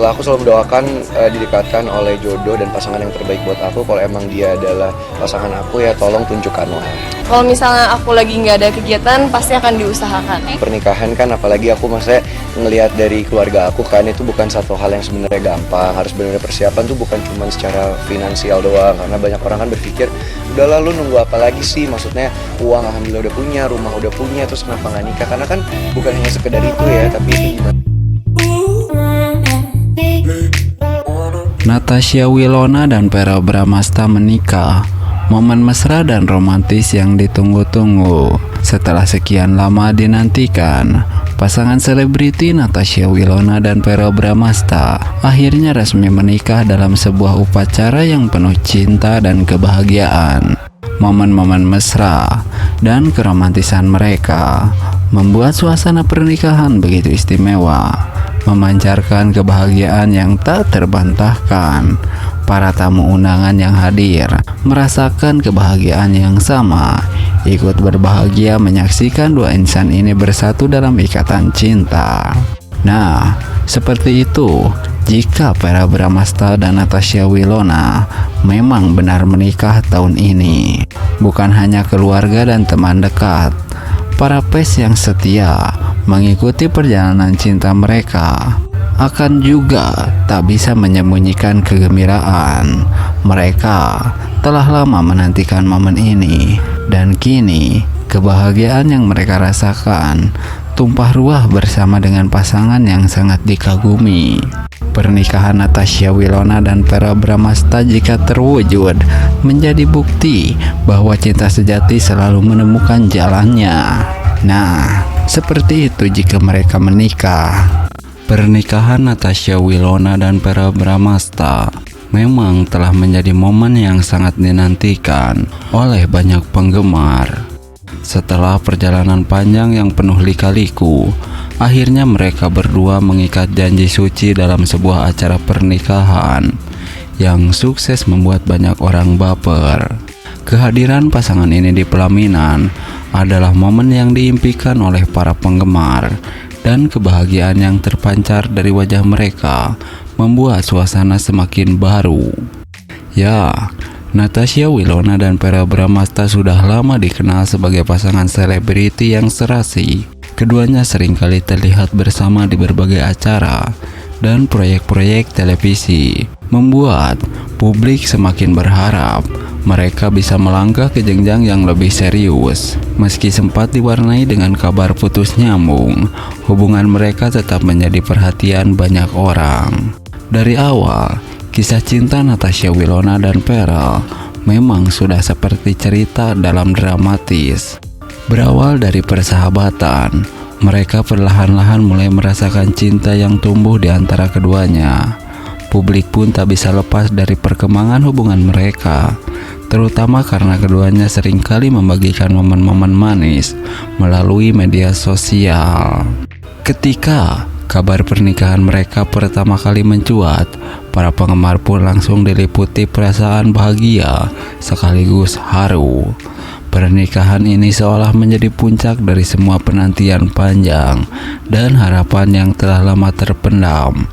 Setelah aku selalu mendoakan didekatkan oleh jodoh dan pasangan yang terbaik buat aku. Kalau emang dia adalah pasangan aku ya tolong tunjukkanlah. Kalau misalnya aku lagi nggak ada kegiatan, pasti akan diusahakan. Pernikahan kan apalagi aku maksudnya ngelihat dari keluarga aku kan itu bukan satu hal yang sebenarnya gampang. Harus benar-benar persiapan tuh bukan cuma secara finansial doang. Karena banyak orang kan berpikir udah lalu nunggu apa lagi sih, maksudnya uang alhamdulillah udah punya, rumah udah punya, terus kenapa nggak nikah? Karena kan bukan hanya sekedar itu ya, tapi itu gimana. Natasha Wilona dan Verrell Bramasta menikah. Momen mesra dan romantis yang ditunggu-tunggu. Setelah sekian lama dinantikan, pasangan selebriti Natasha Wilona dan Verrell Bramasta akhirnya resmi menikah dalam sebuah upacara yang penuh cinta dan kebahagiaan. Momen-momen mesra dan keromantisan mereka membuat suasana pernikahan begitu istimewa, memancarkan kebahagiaan yang tak terbantahkan. Para tamu undangan yang hadir merasakan kebahagiaan yang sama, ikut berbahagia menyaksikan dua insan ini bersatu dalam ikatan cinta. Nah, seperti itu jika Verrell Bramasta dan Natasha Wilona memang benar menikah tahun ini. Bukan hanya keluarga dan teman dekat, para fans yang setia mengikuti perjalanan cinta mereka akan juga tak bisa menyembunyikan kegembiraan. Mereka telah lama menantikan momen ini, dan kini kebahagiaan yang mereka rasakan tumpah ruah bersama dengan pasangan yang sangat dikagumi. Pernikahan Natasha Wilona dan Verrell Bramasta jika terwujud menjadi bukti bahwa cinta sejati selalu menemukan jalannya. Nah, seperti itu jika mereka menikah. Pernikahan Natasha Wilona dan Verrell Bramasta memang telah menjadi momen yang sangat dinantikan oleh banyak penggemar. Setelah perjalanan panjang yang penuh lika-liku, akhirnya mereka berdua mengikat janji suci dalam sebuah acara pernikahan yang sukses membuat banyak orang baper. Kehadiran pasangan ini di pelaminan adalah momen yang diimpikan oleh para penggemar, dan kebahagiaan yang terpancar dari wajah mereka membuat suasana semakin baru. Ya, Natasha Wilona dan Verrell Bramasta sudah lama dikenal sebagai pasangan selebriti yang serasi. Keduanya seringkali terlihat bersama di berbagai acara dan proyek-proyek televisi, membuat publik semakin berharap mereka bisa melangkah ke jenjang yang lebih serius. Meski sempat diwarnai dengan kabar putus nyambung, hubungan mereka tetap menjadi perhatian banyak orang. Dari awal, kisah cinta Natasha Wilona dan Verrell memang sudah seperti cerita dalam dramatis. Berawal dari persahabatan, mereka perlahan-lahan mulai merasakan cinta yang tumbuh di antara keduanya. Publik pun tak bisa lepas dari perkembangan hubungan mereka, terutama karena keduanya seringkali membagikan momen-momen manis melalui media sosial. Ketika kabar pernikahan mereka pertama kali mencuat, para penggemar pun langsung diliputi perasaan bahagia sekaligus haru. Pernikahan ini seolah menjadi puncak dari semua penantian panjang dan harapan yang telah lama terpendam.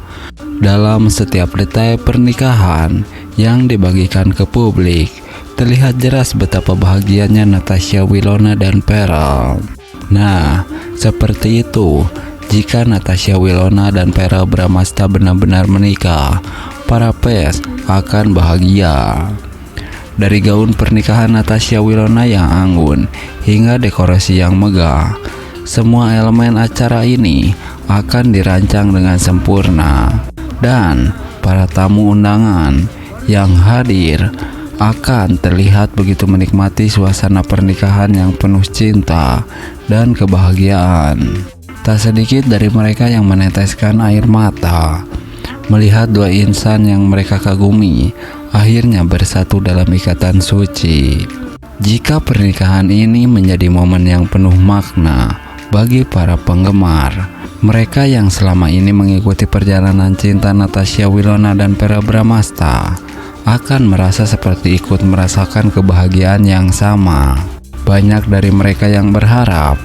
Dalam setiap detail pernikahan yang dibagikan ke publik, terlihat jelas betapa bahagianya Natasha Wilona dan Verrell. Nah, seperti itu jika Natasha Wilona dan Verrell Bramasta benar-benar menikah, para fans akan bahagia. Dari gaun pernikahan Natasha Wilona yang anggun hingga dekorasi yang megah, semua elemen acara ini akan dirancang dengan sempurna, dan para tamu undangan yang hadir akan terlihat begitu menikmati suasana pernikahan yang penuh cinta dan kebahagiaan. Tak sedikit dari mereka yang meneteskan air mata melihat dua insan yang mereka kagumi akhirnya bersatu dalam ikatan suci. Jika pernikahan ini menjadi momen yang penuh makna bagi para penggemar, mereka yang selama ini mengikuti perjalanan cinta Natasha Wilona dan Verrell Bramasta akan merasa seperti ikut merasakan kebahagiaan yang sama. Banyak dari mereka yang berharap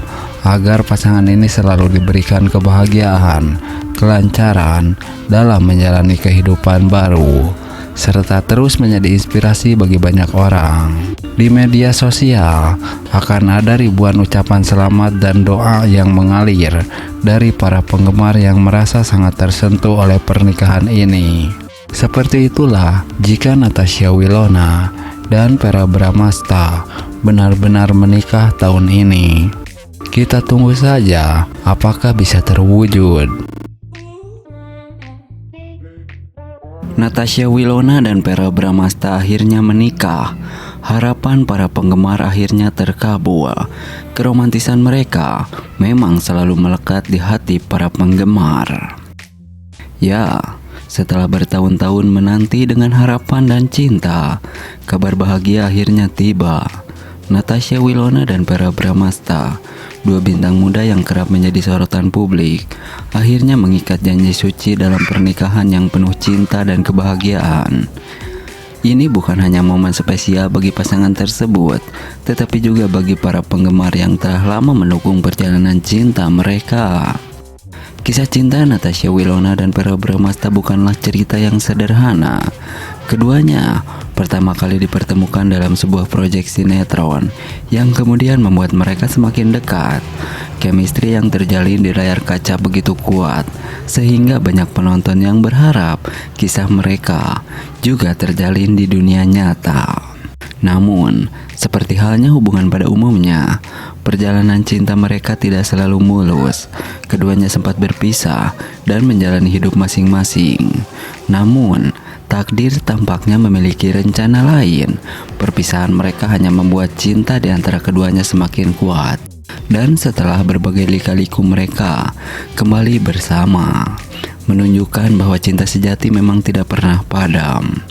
agar pasangan ini selalu diberikan kebahagiaan, kelancaran dalam menjalani kehidupan baru, serta terus menjadi inspirasi bagi banyak orang. Di media sosial akan ada ribuan ucapan selamat dan doa yang mengalir dari para penggemar yang merasa sangat tersentuh oleh pernikahan ini. Seperti itulah jika Natasha Wilona dan Verrell Bramasta benar-benar menikah tahun ini. Kita tunggu saja apakah bisa terwujud. Natasha Wilona dan Verrell Bramasta akhirnya menikah. Harapan para penggemar akhirnya terkabul. Keromantisan mereka memang selalu melekat di hati para penggemar. Ya, setelah bertahun-tahun menanti dengan harapan dan cinta, kabar bahagia akhirnya tiba. Natasha Wilona dan Verrell Bramasta, dua bintang muda yang kerap menjadi sorotan publik, akhirnya mengikat janji suci dalam pernikahan yang penuh cinta dan kebahagiaan. Ini bukan hanya momen spesial bagi pasangan tersebut, tetapi juga bagi para penggemar yang telah lama mendukung perjalanan cinta mereka. Kisah cinta Natasha Wilona dan Verrell Bramasta bukanlah cerita yang sederhana. Keduanya pertama kali dipertemukan dalam sebuah proyek sinetron yang kemudian membuat mereka semakin dekat. Chemistry yang terjalin di layar kaca begitu kuat, sehingga banyak penonton yang berharap kisah mereka juga terjalin di dunia nyata. Namun, seperti halnya hubungan pada umumnya, perjalanan cinta mereka tidak selalu mulus. Keduanya sempat berpisah dan menjalani hidup masing-masing. Namun, takdir tampaknya memiliki rencana lain. Perpisahan mereka hanya membuat cinta di antara keduanya semakin kuat. Dan setelah berbagai lika-liku mereka kembali bersama, menunjukkan bahwa cinta sejati memang tidak pernah padam.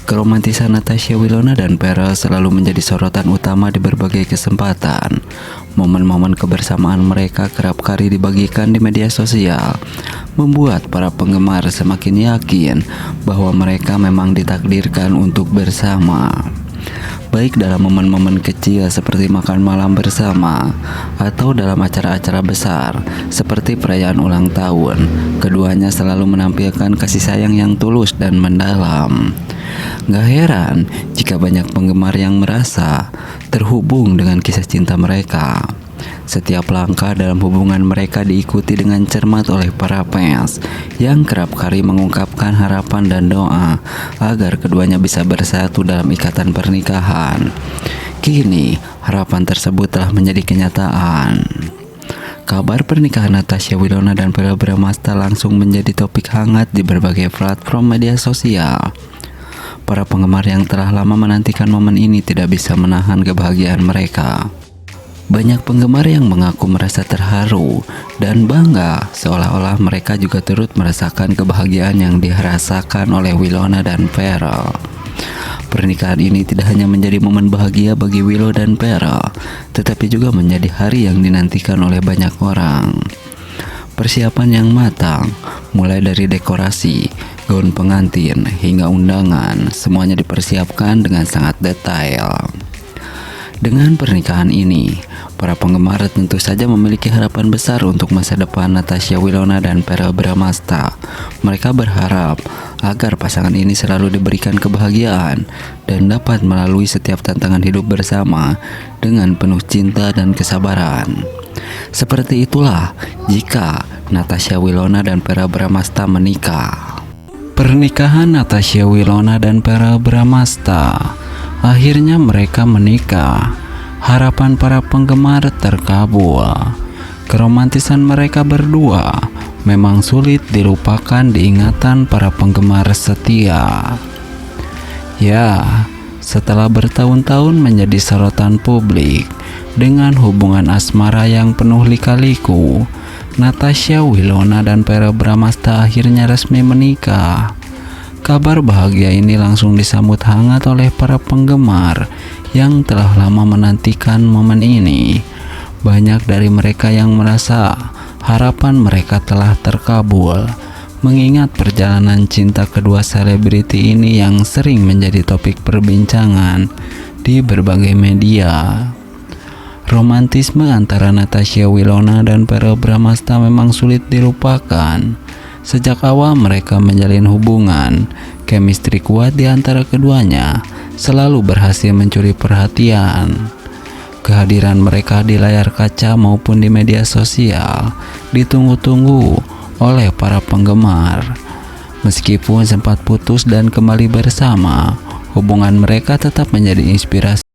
Keromantisan Natasha Wilona dan Verrell selalu menjadi sorotan utama di berbagai kesempatan. Momen-momen kebersamaan mereka kerap kali dibagikan di media sosial, membuat para penggemar semakin yakin bahwa mereka memang ditakdirkan untuk bersama. Baik dalam momen-momen kecil seperti makan malam bersama, atau dalam acara-acara besar seperti perayaan ulang tahun, keduanya selalu menampilkan kasih sayang yang tulus dan mendalam. Gak heran jika banyak penggemar yang merasa terhubung dengan kisah cinta mereka. Setiap langkah dalam hubungan mereka diikuti dengan cermat oleh para fans yang kerap kali mengungkapkan harapan dan doa agar keduanya bisa bersatu dalam ikatan pernikahan. Kini, harapan tersebut telah menjadi kenyataan. Kabar pernikahan Natasha Wilona dan Verrell Bramasta langsung menjadi topik hangat di berbagai platform media sosial. Para penggemar yang telah lama menantikan momen ini tidak bisa menahan kebahagiaan mereka. Banyak penggemar yang mengaku merasa terharu dan bangga, seolah-olah mereka juga turut merasakan kebahagiaan yang dirasakan oleh Wilona dan Verrell. Pernikahan ini tidak hanya menjadi momen bahagia bagi Willow dan Verrell, tetapi juga menjadi hari yang dinantikan oleh banyak orang. Persiapan yang matang, mulai dari dekorasi, gaun pengantin, hingga undangan, semuanya dipersiapkan dengan sangat detail. Dengan pernikahan ini, para penggemar tentu saja memiliki harapan besar untuk masa depan Natasha Wilona dan Verrell Bramasta. Mereka berharap agar pasangan ini selalu diberikan kebahagiaan dan dapat melalui setiap tantangan hidup bersama dengan penuh cinta dan kesabaran. Seperti itulah jika Natasha Wilona dan Verrell Bramasta menikah. Pernikahan Natasha Wilona dan Verrell Bramasta, akhirnya mereka menikah. Harapan para penggemar terkabul. Keromantisan mereka berdua memang sulit dilupakan di ingatan para penggemar setia. Ya, setelah bertahun-tahun menjadi sorotan publik dengan hubungan asmara yang penuh lika-liku, Natasha Wilona dan Verrell Bramasta akhirnya resmi menikah. Kabar bahagia ini langsung disambut hangat oleh para penggemar yang telah lama menantikan momen ini. Banyak dari mereka yang merasa harapan mereka telah terkabul, mengingat perjalanan cinta kedua selebriti ini yang sering menjadi topik perbincangan di berbagai media. Romantisme antara Natasha Wilona dan Verrell Bramasta memang sulit dilupakan. Sejak awal mereka menjalin hubungan, chemistry kuat di antara keduanya selalu berhasil mencuri perhatian. Kehadiran mereka di layar kaca maupun di media sosial ditunggu-tunggu oleh para penggemar. Meskipun sempat putus dan kembali bersama, hubungan mereka tetap menjadi inspirasi